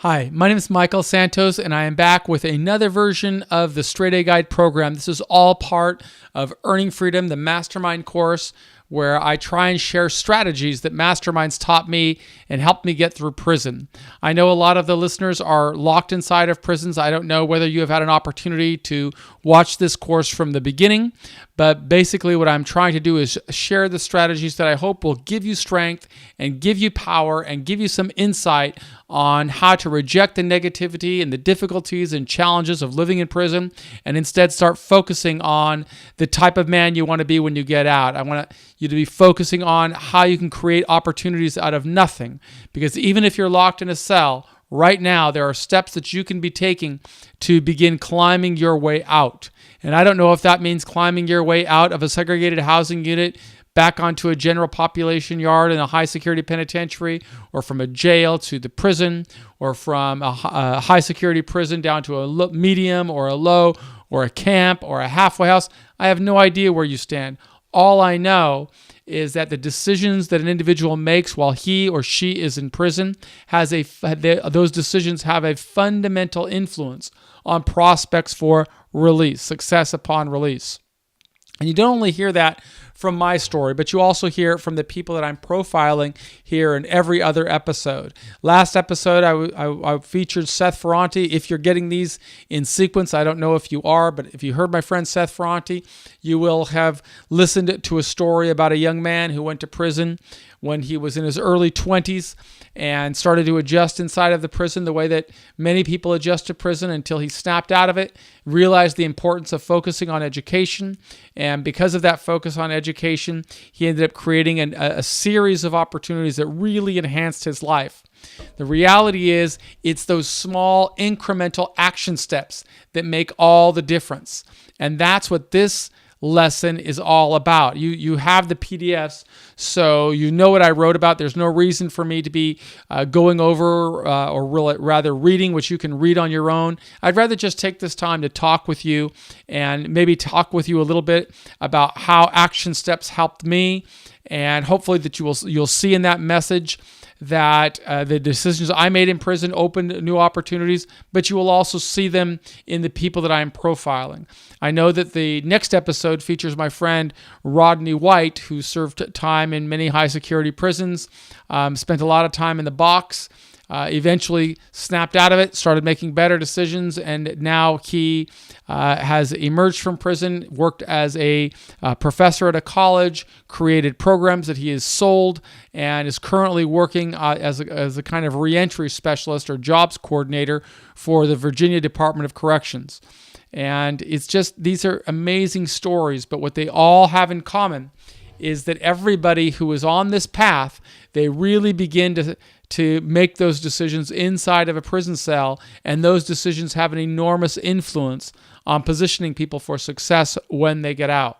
Hi, my name is Michael Santos, and I am back with another version of the Straight A Guide program. This is all part of Earning Freedom, the mastermind course, where I try and share strategies that masterminds taught me and helped me get through prison. I know a lot of the listeners are locked inside of prisons. I don't know whether you have had an opportunity to watch this course from the beginning, but basically what I'm trying to do is share the strategies that I hope will give you strength and give you power and give you some insight on how to reject the negativity and the difficulties and challenges of living in prison and instead start focusing on the type of man you want to be when you get out. I want you to be focusing on how you can create opportunities out of nothing, because even if you're locked in a cell, right now there are steps that you can be taking to begin climbing your way out. And I don't know if that means climbing your way out of a segregated housing unit back onto a general population yard in a high security penitentiary, or from a jail to the prison, or from a high security prison down to a medium or a low, or a camp or a halfway house. I have no idea where you stand. All I know is that the decisions that an individual makes while he or she is in prison those decisions have a fundamental influence on prospects for release, success upon release. And you don't only hear that from my story, but you also hear it from the people that I'm profiling here in every other episode. Last episode, I featured Seth Ferranti. If you're getting these in sequence, I don't know if you are, but if you heard my friend Seth Ferranti, you will have listened to a story about a young man who went to prison when he was in his early 20s and started to adjust inside of the prison the way that many people adjust to prison until he snapped out of it, realized the importance of focusing on education, and because of that focus on education, he ended up creating a series of opportunities that really enhanced his life. The reality is, it's those small incremental action steps that make all the difference. And that's what this lesson is all about. You have the PDFs, so you know what I wrote about. There's no reason for me to be going over or rather reading, which you can read on your own. I'd rather just take this time to talk with you and maybe talk with you a little bit about how action steps helped me, and hopefully that you'll see in that message that the decisions I made in prison opened new opportunities, but you will also see them in the people that I am profiling. I know that the next episode features my friend Rodney White, who served time in many high security prisons, spent a lot of time in the box, eventually snapped out of it, started making better decisions, and now he has emerged from prison, worked as a professor at a college, created programs that he has sold, and is currently working as a kind of reentry specialist or jobs coordinator for the Virginia Department of Corrections. And it's just, these are amazing stories, but what they all have in common is that everybody who is on this path, they really begin to make those decisions inside of a prison cell, and those decisions have an enormous influence on positioning people for success when they get out.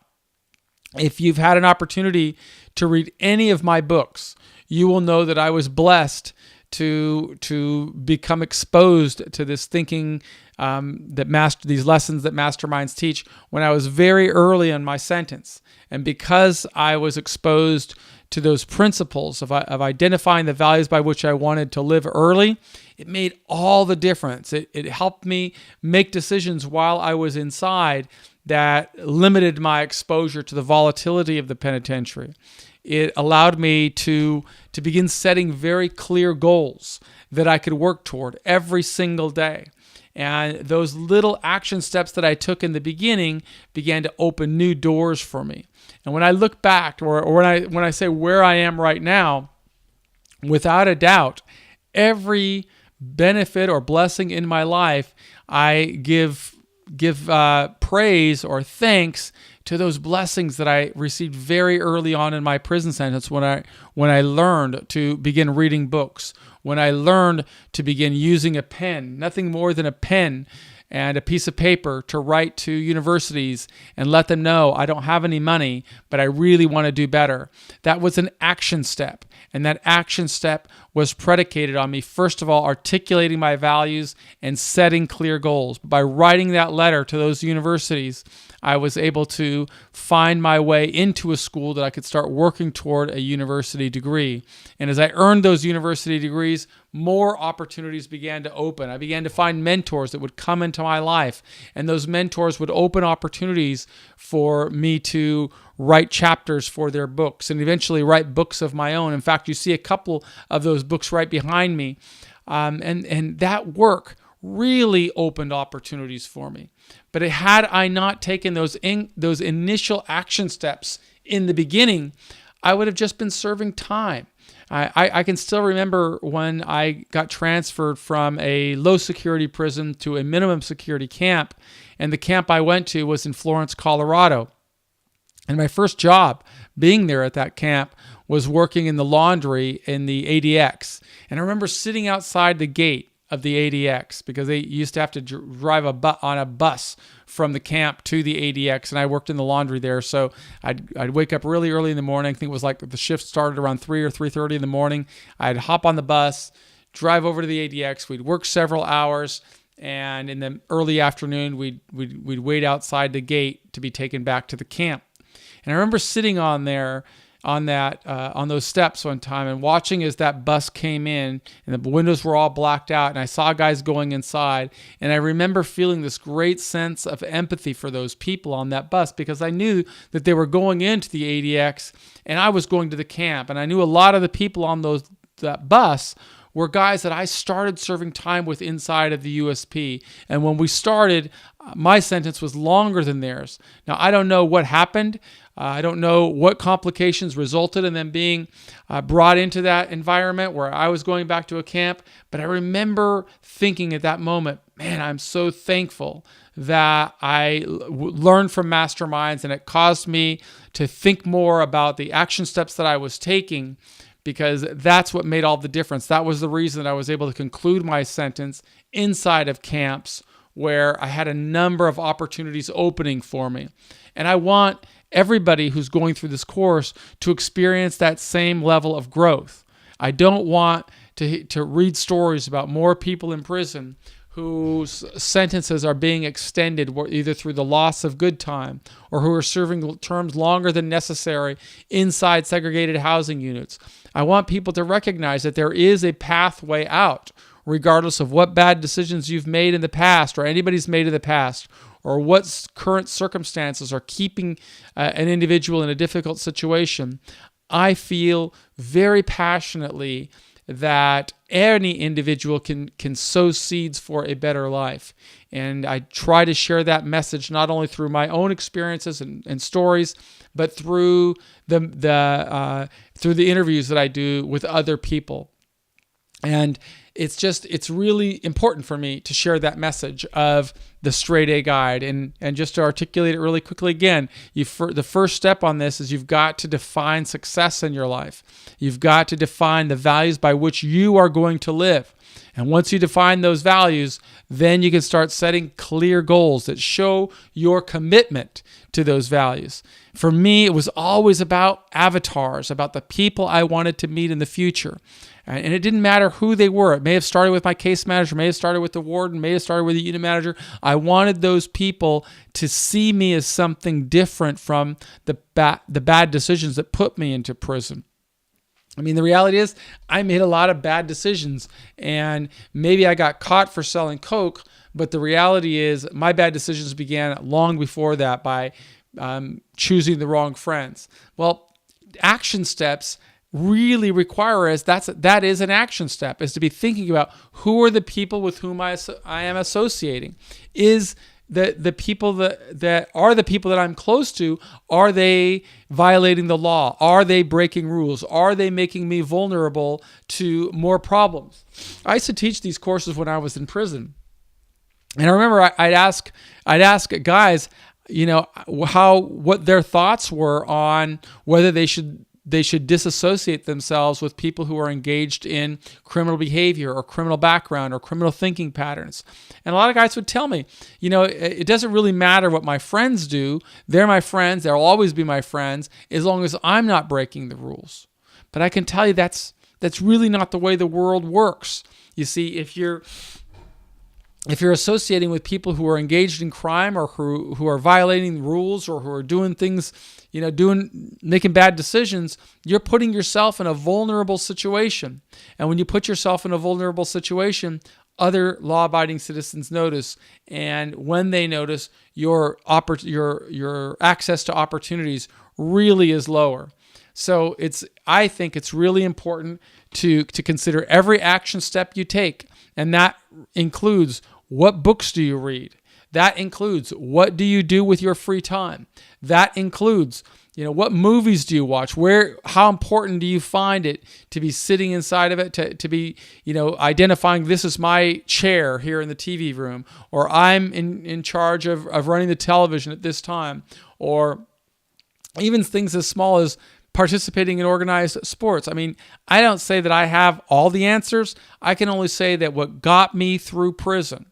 If you've had an opportunity to read any of my books, you will know that I was blessed to become exposed to this thinking these lessons that masterminds teach when I was very early in my sentence. And because I was exposed to those principles of identifying the values by which I wanted to live early, it made all the difference. It helped me make decisions while I was inside that limited my exposure to the volatility of the penitentiary. It allowed me to begin setting very clear goals that I could work toward every single day. And those little action steps that I took in the beginning began to open new doors for me. And when I look back, or when I say where I am right now, without a doubt, every benefit or blessing in my life, I give praise or thanks to those blessings that I received very early on in my prison sentence when I learned to begin reading books, when I learned to begin using a pen, nothing more than a pen and a piece of paper, to write to universities and let them know I don't have any money, but I really want to do better. That was an action step. And that action step was predicated on me, first of all, articulating my values and setting clear goals. By writing that letter to those universities, I was able to find my way into a school that I could start working toward a university degree. And as I earned those university degrees, more opportunities began to open. I began to find mentors that would come into my life, and those mentors would open opportunities for me to write chapters for their books and eventually write books of my own. In fact, you see a couple of those books right behind me. And that work really opened opportunities for me. But had I not taken those initial action steps in the beginning, I would have just been serving time. I can still remember when I got transferred from a low security prison to a minimum security camp, and the camp I went to was in Florence, Colorado. And my first job being there at that camp was working in the laundry in the ADX. And I remember sitting outside the gate of the ADX because they used to have to drive on a bus from the camp to the ADX, and I worked in the laundry there. So I'd wake up really early in the morning. I think it was like the shift started around 3 or 3:30 in the morning. I'd hop on the bus, drive over to the ADX. We'd work several hours, and in the early afternoon, we'd wait outside the gate to be taken back to the camp. And I remember sitting on there on those steps one time and watching as that bus came in and the windows were all blacked out, and I saw guys going inside, and I remember feeling this great sense of empathy for those people on that bus because I knew that they were going into the ADX and I was going to the camp, and I knew a lot of the people on that bus were guys that I started serving time with inside of the USP. And when we started, my sentence was longer than theirs. Now, I don't know what happened. I don't know what complications resulted in them being brought into that environment where I was going back to a camp. But I remember thinking at that moment, man, I'm so thankful that I learned from masterminds, and it caused me to think more about the action steps that I was taking, because that's what made all the difference. That was the reason that I was able to conclude my sentence inside of camps where I had a number of opportunities opening for me. And I want everybody who's going through this course to experience that same level of growth. I don't want to read stories about more people in prison whose sentences are being extended either through the loss of good time or who are serving terms longer than necessary inside segregated housing units. I want people to recognize that there is a pathway out, regardless of what bad decisions you've made in the past or anybody's made in the past, or what current circumstances are keeping an individual in a difficult situation. I feel very passionately that any individual can sow seeds for a better life. And I try to share that message not only through my own experiences and stories, but through the interviews that I do with other people. And it's really important for me to share that message of the Straight A Guide. And just to articulate it really quickly again, the first step on this is you've got to define success in your life. You've got to define the values by which you are going to live. And once you define those values, then you can start setting clear goals that show your commitment to those values. For me, it was always about avatars, about the people I wanted to meet in the future. And it didn't matter who they were. It may have started with my case manager, may have started with the warden, may have started with the unit manager. I wanted those people to see me as something different from the bad decisions that put me into prison. I mean, the reality is I made a lot of bad decisions, and maybe I got caught for selling coke, but the reality is my bad decisions began long before that by choosing the wrong friends. Well, action steps really require us, that is an action step, is to be thinking about who are the people with whom I am associating. Is the people that are the people that I'm close to, are they violating the law? Are they breaking rules? Are they making me vulnerable to more problems? I used to teach these courses when I was in prison. And I remember I'd ask guys, what their thoughts were on whether they should disassociate themselves with people who are engaged in criminal behavior or criminal background or criminal thinking patterns. And a lot of guys would tell me, it doesn't really matter what my friends do. They're my friends. They'll always be my friends as long as I'm not breaking the rules. But I can tell you that's really not the way the world works. You see, if you're if you're associating with people who are engaged in crime or who are violating rules or who are doing things, making bad decisions, you're putting yourself in a vulnerable situation. And when you put yourself in a vulnerable situation, other law-abiding citizens notice. And when they notice, your access to opportunities really is lower. So I think it's really important to consider every action step you take. And that includes, what books do you read? That includes, what do you do with your free time? That includes, what movies do you watch? How important do you find it to be sitting inside of it, to be, identifying, this is my chair here in the TV room, or I'm in charge of running the television at this time, or even things as small as participating in organized sports. I mean, I don't say that I have all the answers. I can only say that what got me through prison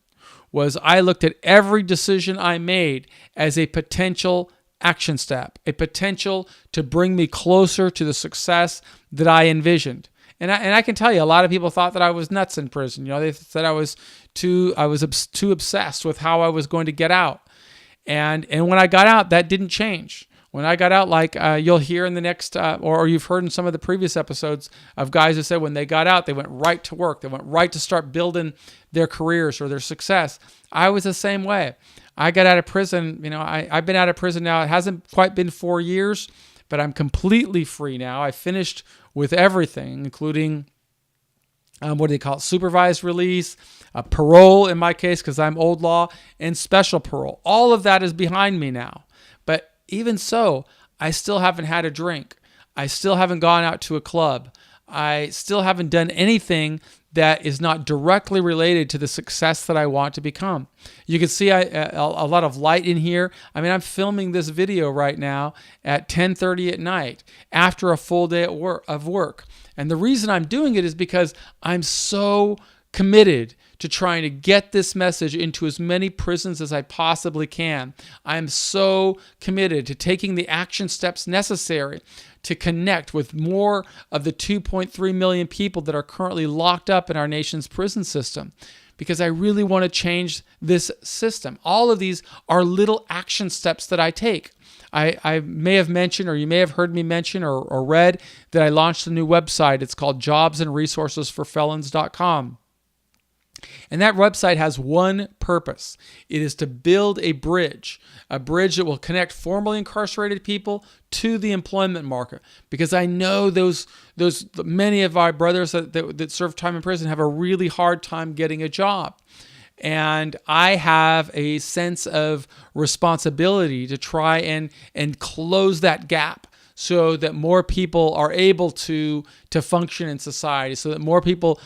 was I looked at every decision I made as a potential action step, a potential to bring me closer to the success that I envisioned. And I can tell you, a lot of people thought that I was nuts in prison. They said I was too obsessed with how I was going to get out. And when I got out, that didn't change. When I got out, like you'll hear in the next, or you've heard in some of the previous episodes of guys who said when they got out, they went right to work. They went right to start building their careers or their success. I was the same way. I got out of prison. I've been out of prison now. It hasn't quite been 4 years, but I'm completely free now. I finished with everything, including what do they call it? Supervised release, parole in my case, because I'm old law, and special parole. All of that is behind me now. But even so, I still haven't had a drink. I still haven't gone out to a club. I still haven't done anything that is not directly related to the success that I want to become. You can see a lot of light in here. I mean, I'm filming this video right now at 10:30 at night after a full day of work. And the reason I'm doing it is because I'm so committed to trying to get this message into as many prisons as I possibly can. I'm so committed to taking the action steps necessary to connect with more of the 2.3 million people that are currently locked up in our nation's prison system, because I really want to change this system. All of these are little action steps that I take. I may have mentioned, or you may have heard me mention or read, that I launched a new website. It's called jobsandresourcesforfelons.com. And that website has one purpose. It is to build a bridge that will connect formerly incarcerated people to the employment market. Because I know those many of our brothers that serve time in prison have a really hard time getting a job. And I have a sense of responsibility to try and close that gap, so that more people are able to function in society, so that more people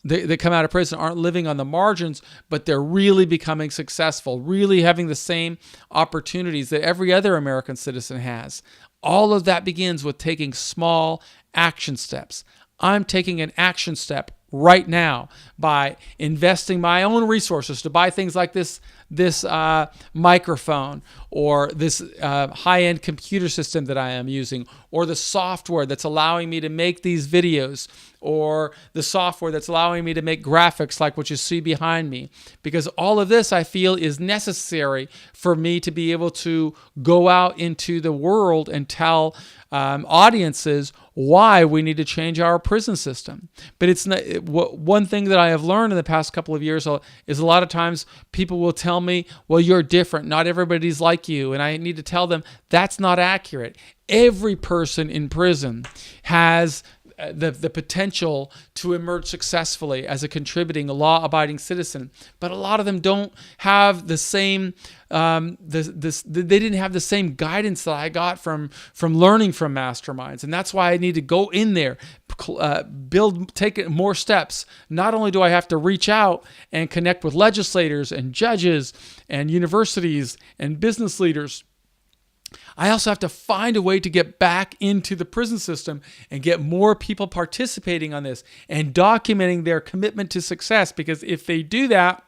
that come out of prison aren't living on the margins, but they're really becoming successful, really having the same opportunities that every other American citizen has. All of that begins with taking small action steps. I'm taking an action step right now by investing my own resources to buy things like this microphone, or this high-end computer system that I am using, or the software that's allowing me to make these videos, or the software that's allowing me to make graphics like what you see behind me. Because all of this, I feel, is necessary for me to be able to go out into the world and tell audiences why we need to change our prison system. But it's not, one thing that I have learned in the past couple of years is a lot of times people will tell me, well, you're different. Not everybody's like you. And I need to tell them that's not accurate. Every person in prison has the potential to emerge successfully as a contributing, law-abiding citizen, but a lot of them don't have the same. They didn't have the same guidance that I got from learning from masterminds, and that's why I need to go in there, take more steps. Not only do I have to reach out and connect with legislators and judges and universities and business leaders, I also have to find a way to get back into the prison system and get more people participating on this and documenting their commitment to success. Because if they do that,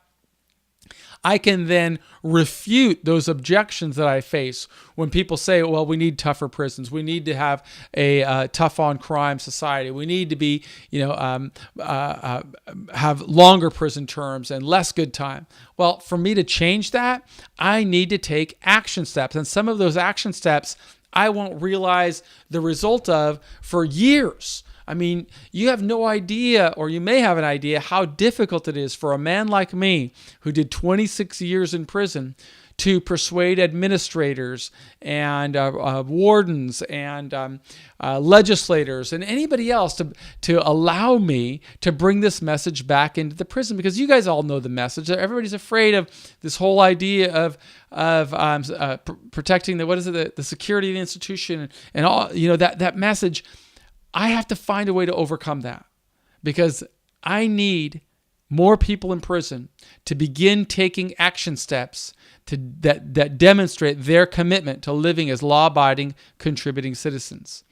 I can then refute those objections that I face when people say, well, we need tougher prisons. We need to have a tough on crime society. We need to be, have longer prison terms and less good time. Well, for me to change that, I need to take action steps. And some of those action steps I won't realize the result of for years. I mean, you have no idea, or you may have an idea, how difficult it is for a man like me who did 26 years in prison to persuade administrators and wardens and legislators and anybody else to allow me to bring this message back into the prison, because you guys all know the message. Everybody's afraid of this whole idea of protecting the security of the institution and all, that message. I have to find a way to overcome that, because I need more people in prison to begin taking action steps that demonstrate their commitment to living as law-abiding, contributing citizens.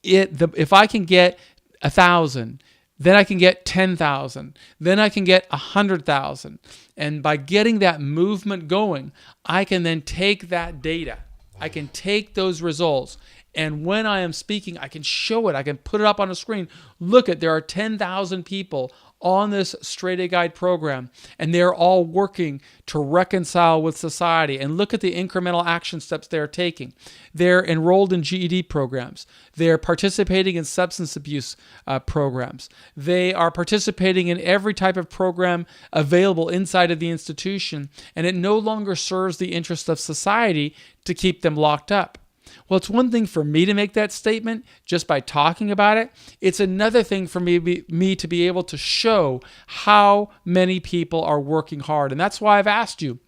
If I can get 1,000, then I can get 10,000, then I can get 100,000. And by getting that movement going, I can then take that data, I can take those results, and when I am speaking, I can show it. I can put it up on a screen. Look there are 10,000 people on this Straight A Guide program, and they're all working to reconcile with society. And look at the incremental action steps they're taking. They're enrolled in GED programs. They're participating in substance abuse programs. They are participating in every type of program available inside of the institution, and it no longer serves the interest of society to keep them locked up. Well, it's one thing for me to make that statement just by talking about it. It's another thing for me to be able to show how many people are working hard. And that's why I've asked you,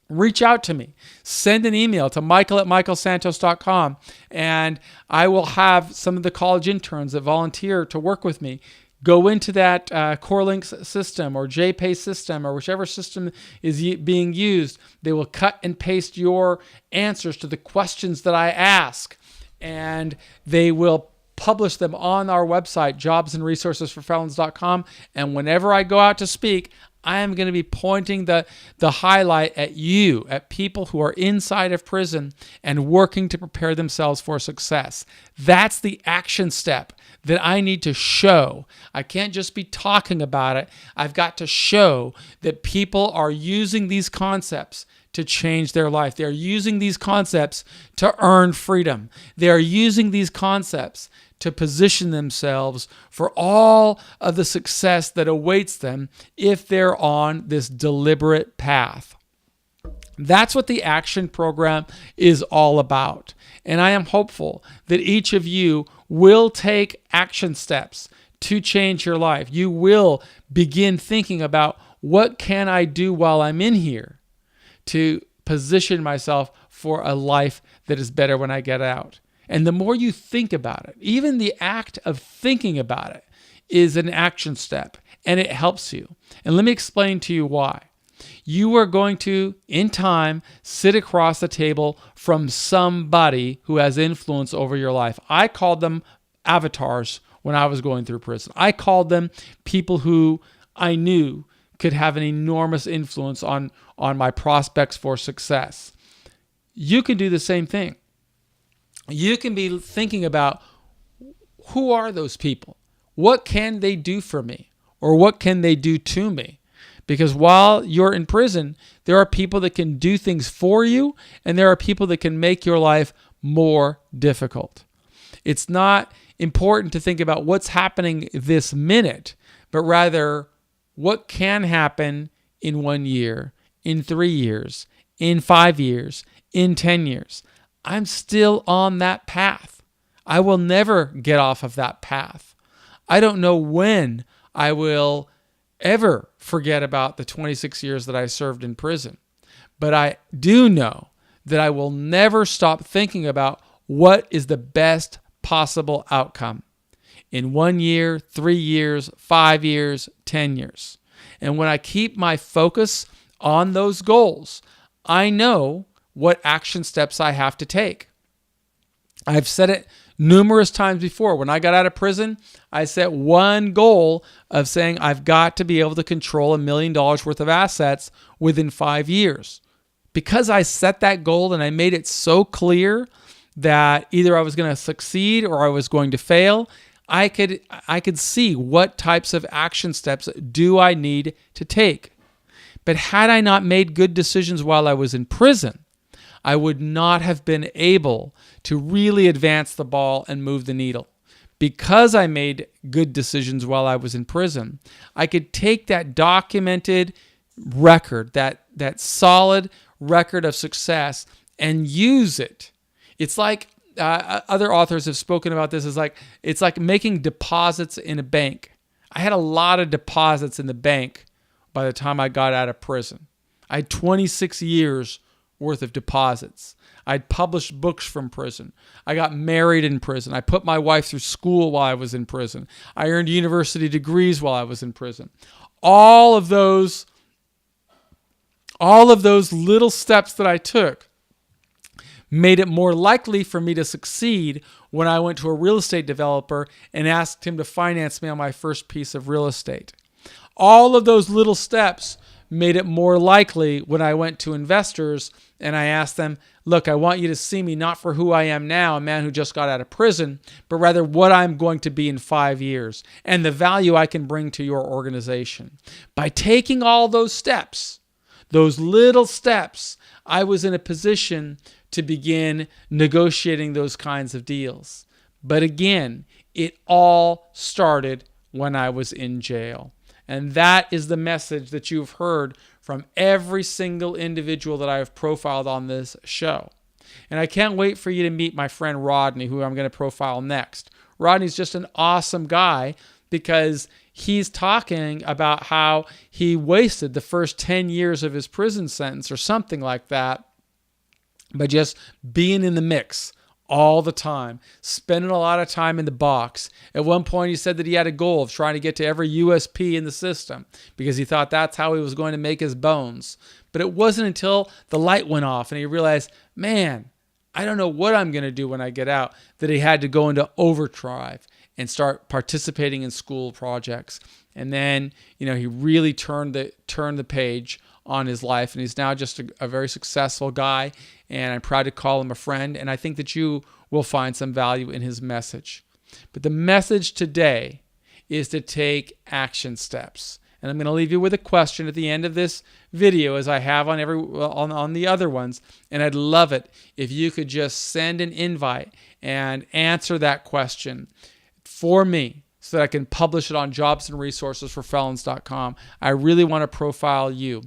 reach out to me. Send an email to michael@michaelsantos.com, and I will have some of the college interns that volunteer to work with me go into that CoreLinks system or JPay system or whichever system is being used. They will cut and paste your answers to the questions that I ask, and they will publish them on our website, jobsandresourcesforfelons.com. And whenever I go out to speak, I am going to be pointing the highlight at you, at people who are inside of prison and working to prepare themselves for success. That's the action step that I need to show. I can't just be talking about it. I've got to show that people are using these concepts to change their life. They're using these concepts to earn freedom. They're using these concepts to position themselves for all of the success that awaits them if they're on this deliberate path. That's what the action program is all about. And I am hopeful that each of you will take action steps to change your life. You will begin thinking about, what can I do while I'm in here to position myself for a life that is better when I get out. And the more you think about it, even the act of thinking about it is an action step, and it helps you. And let me explain to you why. You are going to, in time, sit across the table from somebody who has influence over your life. I called them avatars when I was going through prison. I called them people who I knew could have an enormous influence on my prospects for success. You can do the same thing. You can be thinking about, who are those people? What can they do for me? Or what can they do to me? Because while you're in prison, there are people that can do things for you, and there are people that can make your life more difficult. It's not important to think about what's happening this minute, but rather what can happen in 1 year, in 3 years, in 5 years, in 10 years. I'm still on that path. I will never get off of that path. I don't know when I will ever forget about the 26 years that I served in prison, but I do know that I will never stop thinking about what is the best possible outcome in 1 year, 3 years, 5 years, 10 years. And when I keep my focus on those goals, I know what action steps I have to take. I've said it numerous times before. When I got out of prison, I set one goal of saying I've got to be able to control $1 million worth of assets within 5 years. Because I set that goal and I made it so clear that either I was going to succeed or I was going to fail, I could see what types of action steps do I need to take. But had I not made good decisions while I was in prison, I would not have been able to really advance the ball and move the needle. Because I made good decisions while I was in prison, I could take that documented record, that solid record of success, and use it. It's like other authors have spoken about this. It's like making deposits in a bank. I had a lot of deposits in the bank by the time I got out of prison. I had 26 years worth of deposits. I'd published books from prison. I got married in prison. I put my wife through school while I was in prison. I earned university degrees while I was in prison. All of those little steps that I took made it more likely for me to succeed when I went to a real estate developer and asked him to finance me on my first piece of real estate. All of those little steps made it more likely when I went to investors and I asked them, look, I want you to see me not for who I am now, a man who just got out of prison, but rather what I'm going to be in 5 years and the value I can bring to your organization. By taking all those steps, those little steps, I was in a position to begin negotiating those kinds of deals. But again, it all started when I was in jail. And that is the message that you've heard from every single individual that I have profiled on this show. And I can't wait for you to meet my friend Rodney, who I'm going to profile next. Rodney's just an awesome guy because he's talking about how he wasted the first 10 years of his prison sentence or something like that by just being in the mix all the time, spending a lot of time in the box. At one point, he said that he had a goal of trying to get to every USP in the system because he thought that's how he was going to make his bones. But it wasn't until the light went off and he realized, man, I don't know what I'm going to do when I get out, that he had to go into overdrive and start participating in school projects. And then, he really turned the page on his life, and he's now just a very successful guy, and I'm proud to call him a friend, and I think that you will find some value in his message. But the message today is to take action steps. And I'm going to leave you with a question at the end of this video, as I have on the other ones, and I'd love it if you could just send an invite and answer that question for me, so that I can publish it on jobsandresourcesforfelons.com. I really want to profile you.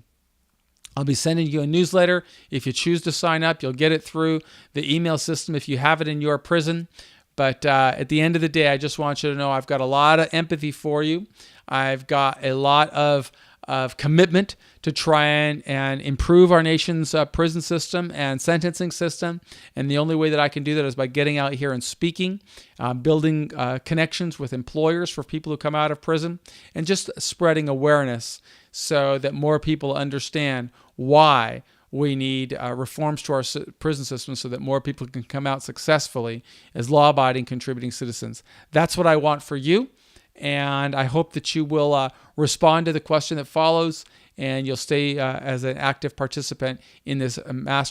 I'll be sending you a newsletter. If you choose to sign up, you'll get it through the email system if you have it in your prison. But at the end of the day, I just want you to know I've got a lot of empathy for you. I've got a lot of commitment to try and improve our nation's prison system and sentencing system. And the only way that I can do that is by getting out here and speaking, building connections with employers for people who come out of prison, and just spreading awareness so that more people understand why we need reforms to our prison system so that more people can come out successfully as law-abiding, contributing citizens. That's what I want for you. And I hope that you will respond to the question that follows, and you'll stay as an active participant in this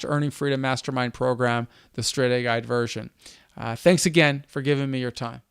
Earning Freedom Mastermind program, the Straight A Guide version. Thanks again for giving me your time.